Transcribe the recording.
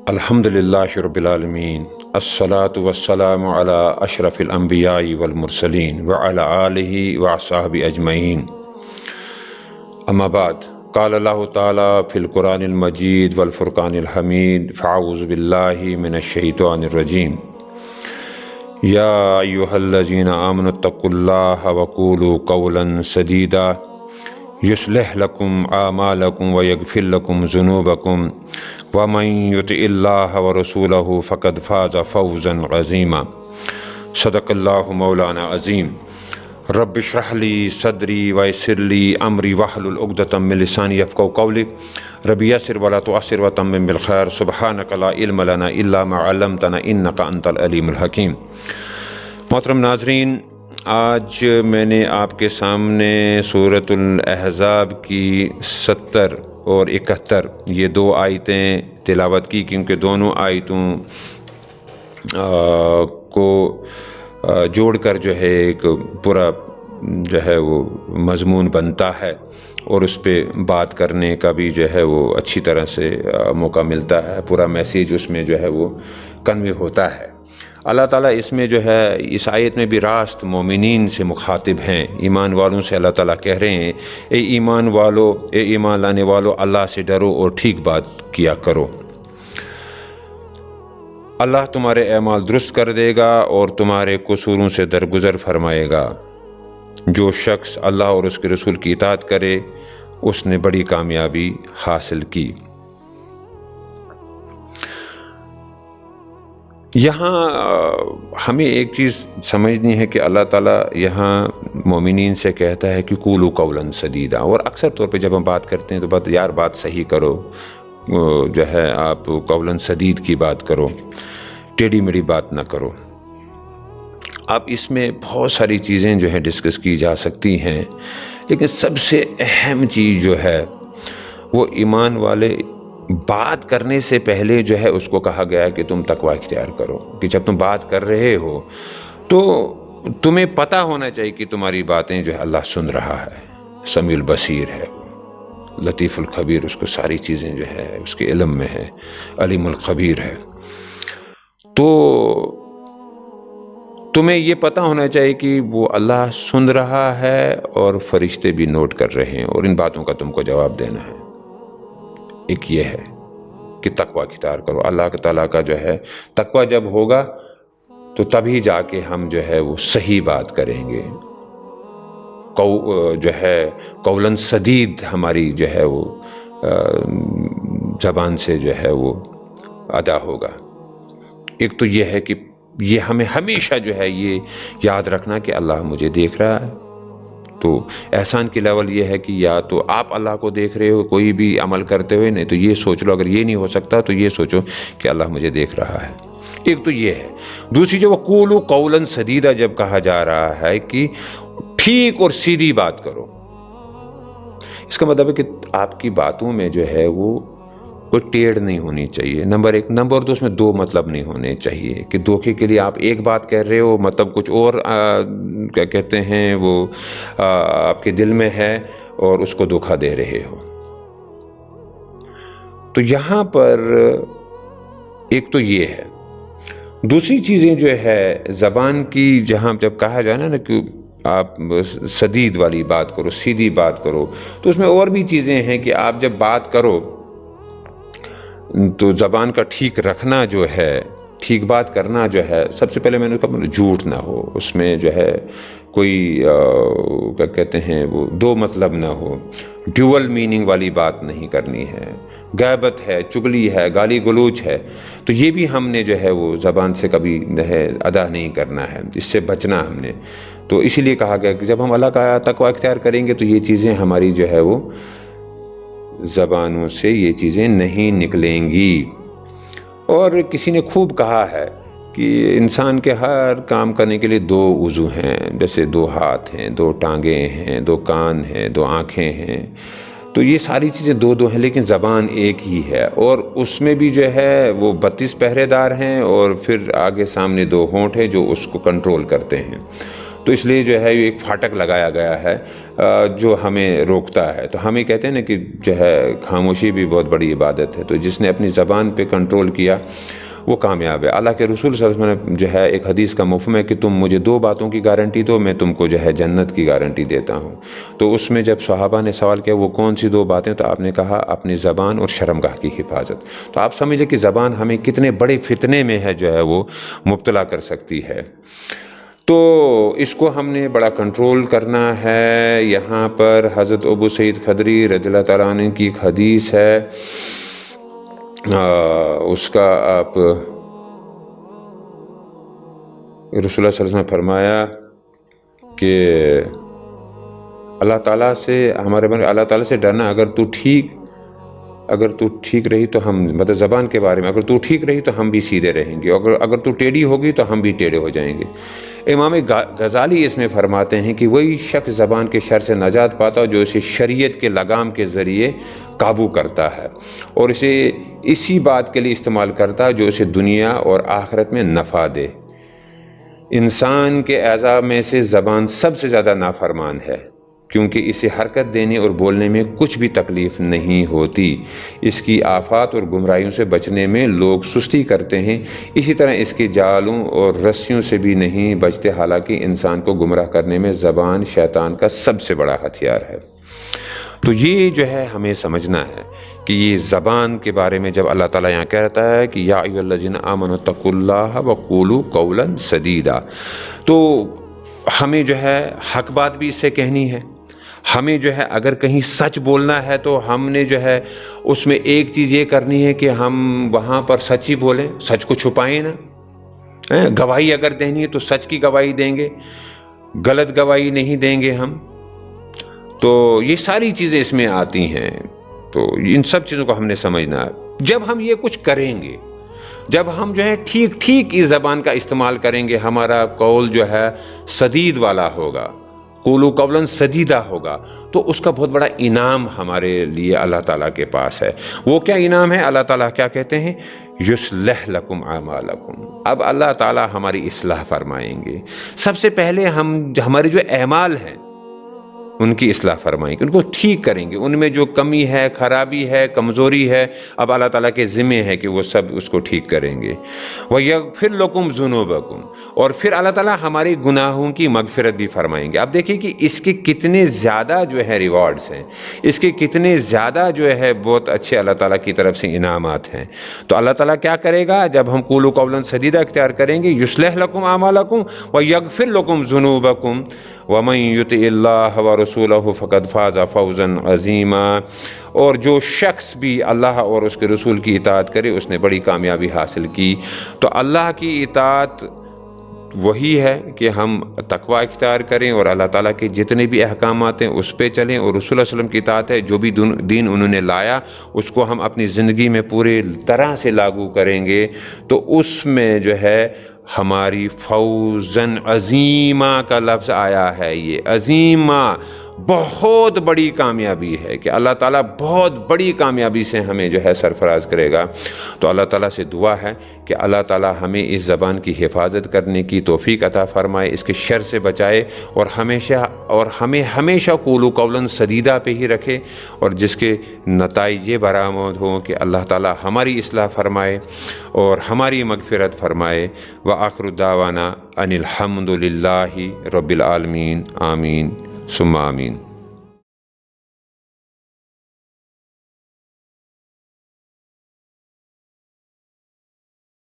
الحمدللہ رب العالمین الصلاۃ والسلام علی اشرف الانبیاء والمرسلین وعلی آلہ وصحبہ اجمعین اما بعد قال اللہ تعالی فی القرآن المجید والفرقان الحمید فاعوذ باللہ من الشیطان الرجیم یا ایہا الذین آمنوا اتقوا اللہ وقولوا قولا سدیدا یصلح لکم اعمالکم ویغفر لکم ذنوبکم ومن یطع اللہ ورسولہ فقد فاز فوزا عظیما صدق اللہ مولانا عظیم رب اشرح لی صدری ویسر لی امری واحلل عقدۃ من لسانی یفقہوا قولی رب یسر ولا تعسر وتمم بالخیر سبحانک لا علم لنا الا ما علمتنا انک انت العلیم الحکیم۔ محترم ناظرین، آج میں نے آپ کے سامنے سورۃ الاحزاب کی 70 اور 71 یہ دو آیتیں تلاوت کی، کیونکہ دونوں آیتوں کو جوڑ کر جو ہے ایک پورا جو ہے وہ مضمون بنتا ہے اور اس پہ بات کرنے کا بھی جو ہے وہ اچھی طرح سے موقع ملتا ہے، پورا میسیج اس میں جو ہے وہ کنوے ہوتا ہے۔ اللہ تعالیٰ اس میں جو ہے اس آیت میں بھی راست مومنین سے مخاطب ہیں، ایمان والوں سے اللہ تعالیٰ کہہ رہے ہیں اے ایمان والو، اے ایمان لانے والو، اللہ سے ڈرو اور ٹھیک بات کیا کرو، اللہ تمہارے اعمال درست کر دے گا اور تمہارے قصوروں سے درگزر فرمائے گا۔ جو شخص اللہ اور اس کے رسول کی اطاعت کرے اس نے بڑی کامیابی حاصل کی۔ یہاں ہمیں ایک چیز سمجھنی ہے کہ اللہ تعالیٰ یہاں مومنین سے کہتا ہے کہ قولوا قولا سدیدا، اور اکثر طور پہ جب ہم بات کرتے ہیں تو بات صحیح کرو، جو ہے آپ قولا سدید کی بات کرو، ٹیڑھی میڑھی بات نہ کرو۔ اب اس میں بہت ساری چیزیں جو ہیں ڈسکس کی جا سکتی ہیں، لیکن سب سے اہم چیز جو ہے وہ ایمان والے بات کرنے سے پہلے جو ہے اس کو کہا گیا ہے کہ تم تقوی اختیار کرو، کہ جب تم بات کر رہے ہو تو تمہیں پتہ ہونا چاہیے کہ تمہاری باتیں جو ہے اللہ سن رہا ہے، سمیع البصیر ہے، لطیف الخبیر، اس کو ساری چیزیں جو ہے اس کے علم میں ہے، علیم الخبیر ہے۔ تو تمہیں یہ پتہ ہونا چاہیے کہ وہ اللہ سن رہا ہے اور فرشتے بھی نوٹ کر رہے ہیں، اور ان باتوں کا تم کو جواب دینا ہے۔ ایک یہ ہے کہ تقوی اختیار کرو، اللہ تعالیٰ کا جو ہے تقوی جب ہوگا تو تبھی جا کے ہم جو ہے وہ صحیح بات کریں گے، جو ہے قولاً سدید ہماری جو ہے وہ زبان سے جو ہے وہ ادا ہوگا۔ ایک تو یہ ہے کہ یہ ہمیں ہمیشہ جو ہے یہ یاد رکھنا کہ اللہ مجھے دیکھ رہا ہے۔ تو احسان کی لیول یہ ہے کہ یا تو آپ اللہ کو دیکھ رہے ہو کوئی بھی عمل کرتے ہوئے، نہیں تو یہ سوچ لو، اگر یہ نہیں ہو سکتا تو یہ سوچو کہ اللہ مجھے دیکھ رہا ہے۔ ایک تو یہ ہے۔ دوسری جو وقولوا قولا سدیدا جب کہا جا رہا ہے کہ ٹھیک اور سیدھی بات کرو، اس کا مطلب ہے کہ آپ کی باتوں میں جو ہے وہ کوئی ٹیڑھ نہیں ہونی چاہیے، نمبر ایک۔ نمبر دو، اس میں دو مطلب نہیں ہونے چاہیے کہ دھوکے کے لیے آپ ایک بات کہہ رہے ہو، مطلب کچھ اور کیا کہتے ہیں وہ آپ کے دل میں ہے اور اس کو دھوکہ دے رہے ہو۔ تو یہاں پر ایک تو یہ ہے۔ دوسری چیزیں جو ہے زبان کی، جہاں جب کہا جائے نا کہ آپ سدید والی بات کرو، سیدھی بات کرو، تو اس میں اور بھی چیزیں ہیں کہ آپ جب بات کرو تو زبان کا ٹھیک رکھنا جو ہے، ٹھیک بات کرنا جو ہے، سب سے پہلے میں نے کہا جھوٹ نہ ہو، اس میں جو ہے کوئی کیا کہتے ہیں وہ دو مطلب نہ ہو، ڈیول میننگ والی بات نہیں کرنی ہے، غیبت ہے، چگلی ہے، گالی گلوچ ہے، تو یہ بھی ہم نے جو ہے وہ زبان سے کبھی ہے ادا نہیں کرنا ہے، اس سے بچنا ہم نے۔ تو اسی لیے کہا گیا کہ جب ہم اللہ کا تقوی اختیار کریں گے تو یہ چیزیں ہماری جو ہے وہ زبانوں سے یہ چیزیں نہیں نکلیں گی۔ اور کسی نے خوب کہا ہے کہ انسان کے ہر کام کرنے کے لیے دو عضو ہیں، جیسے دو ہاتھ ہیں، دو ٹانگیں ہیں، دو کان ہیں، دو آنکھیں ہیں، تو یہ ساری چیزیں دو دو ہیں، لیکن زبان ایک ہی ہے، اور اس میں بھی جو ہے وہ 32 پہرے دار ہیں، اور پھر آگے سامنے دو ہونٹ ہیں جو اس کو کنٹرول کرتے ہیں۔ تو تو اس لیے جو ہے یہ ایک پھاٹک لگایا گیا ہے جو ہمیں روکتا ہے۔ تو ہمیں کہتے ہیں نا کہ جو ہے خاموشی بھی بہت بڑی عبادت ہے، تو جس نے اپنی زبان پہ کنٹرول کیا وہ کامیاب ہے۔ اللہ کے رسول صلی اللہ علیہ وسلم نے جو ہے ایک حدیث کا مفہوم ہے کہ تم مجھے 2 باتوں کی گارنٹی دو، میں تم کو جو ہے جنت کی گارنٹی دیتا ہوں۔ تو اس میں جب صحابہ نے سوال کیا وہ کون سی 2 باتیں، تو آپ نے کہا اپنی زبان اور شرمگاہ کی حفاظت۔ تو آپ سمجھیں کہ زبان ہمیں کتنے بڑے فتنے میں ہے جو ہے وہ مبتلا کر سکتی ہے۔ تو اس کو ہم نے بڑا کنٹرول کرنا ہے۔ یہاں پر حضرت ابو سعید خدری رضی اللہ تعالیٰ عنہ کی ایک حدیث ہے، اس کا آپ رسول اللہ صلی اللہ علیہ وسلم نے فرمایا کہ اللہ تعالیٰ سے ہمارے بارے اللہ تعالیٰ سے ڈرنا، اگر تو ٹھیک رہی تو ہم، مطلب زبان کے بارے میں، اگر تو ٹھیک رہی تو ہم بھی سیدھے رہیں گے، اگر تو ٹیڑھی ہوگی تو ہم بھی ٹیڑھے ہو جائیں گے۔ امام غزالی اس میں فرماتے ہیں کہ وہی شخص زبان کے شر سے نجات پاتا جو اسے شریعت کے لگام کے ذریعے قابو کرتا ہے اور اسے اسی بات کے لیے استعمال کرتا ہے جو اسے دنیا اور آخرت میں نفع دے۔ انسان کے اعضاء میں سے زبان سب سے زیادہ نافرمان ہے، کیونکہ اسے حرکت دینے اور بولنے میں کچھ بھی تکلیف نہیں ہوتی۔ اس کی آفات اور گمراہیوں سے بچنے میں لوگ سستی کرتے ہیں، اسی طرح اس کے جالوں اور رسیوں سے بھی نہیں بچتے، حالانکہ انسان کو گمراہ کرنے میں زبان شیطان کا سب سے بڑا ہتھیار ہے۔ تو یہ جو ہے ہمیں سمجھنا ہے کہ یہ زبان کے بارے میں جب اللہ تعالیٰ یہاں کہتا ہے کہ یا ایھا الذین آمنوا اتقوا اللہ وقولوا قولا سدیدا، تو ہمیں جو ہے حق بات بھی اس سے کہنی ہے۔ ہمیں جو ہے اگر کہیں سچ بولنا ہے تو ہم نے جو ہے اس میں ایک چیز یہ کرنی ہے کہ ہم وہاں پر سچ ہی بولیں، سچ کو چھپائیں نا۔ گواہی اگر دینی ہے تو سچ کی گواہی دیں گے، غلط گواہی نہیں دیں گے ہم۔ تو یہ ساری چیزیں اس میں آتی ہیں، تو ان سب چیزوں کو ہم نے سمجھنا ہے۔ جب ہم یہ کچھ کریں گے، جب ہم جو ہے ٹھیک اس زبان کا استعمال کریں گے، ہمارا قول جو ہے سدید والا ہوگا، قولوا قولا سدیدا ہوگا، تو اس کا بہت بڑا انعام ہمارے لیے اللہ تعالیٰ کے پاس ہے۔ وہ کیا انعام ہے؟ اللہ تعالیٰ کیا کہتے ہیں؟ یصلح لکم اعمالکم۔ اب اللہ تعالیٰ ہماری اصلاح فرمائیں گے۔ سب سے پہلے ہمارے جو اعمال ہیں ان کی اصلاح فرمائیں گے، ان کو ٹھیک کریں گے، ان میں جو کمی ہے، خرابی ہے، کمزوری ہے، اب اللہ تعالیٰ کے ذمے ہے کہ وہ سب اس کو ٹھیک کریں گے۔ وَيَغْفِرْ لَكُمْ ذُنُوبَكُمْ، اور پھر اللہ تعالیٰ ہمارے گناہوں کی مغفرت بھی فرمائیں گے۔ اب دیکھیں کہ اس کے کتنے زیادہ جو ہے ریوارڈز ہیں، اس کے کتنے زیادہ جو ہے بہت اچھے اللہ تعالیٰ کی طرف سے انعامات ہیں۔ تو اللہ تعالیٰ کیا کرے گا جب ہم قولوا قولا سدیدا اختیار کریں گے؟ یصلح لکم اعمالکم ویغفر لکم ذنوبکم ومن یطع اللہ ورسولہ فقد فاز فوزا عظیما، اور جو شخص بھی اللہ اور اس کے رسول کی اطاعت کرے اس نے بڑی کامیابی حاصل کی۔ تو اللہ کی اطاعت وہی ہے کہ ہم تقوی اختیار کریں اور اللہ تعالیٰ کے جتنے بھی احکامات ہیں اس پہ چلیں، اور رسول اللہ علیہ وسلم کی اطاعت ہے، جو بھی دین انہوں نے لایا اس کو ہم اپنی زندگی میں پورے طرح سے لاگو کریں گے، تو اس میں جو ہے ہماری فوزن عظیمہ کا لفظ آیا ہے۔ یہ عظیمہ بہت بڑی کامیابی ہے کہ اللہ تعالیٰ بہت بڑی کامیابی سے ہمیں جو ہے سرفراز کرے گا۔ تو اللہ تعالیٰ سے دعا ہے کہ اللہ تعالیٰ ہمیں اس زبان کی حفاظت کرنے کی توفیق عطا فرمائے، اس کے شر سے بچائے، اور ہمیں ہمیشہ قولوا قولا سدیدا پہ ہی رکھے، اور جس کے نتائج یہ برآمد ہوں کہ اللہ تعالیٰ ہماری اصلاح فرمائے اور ہماری مغفرت فرمائے۔ وآخر دعوانا ان الحمد للہ رب العالمین، آمین ثم آمین۔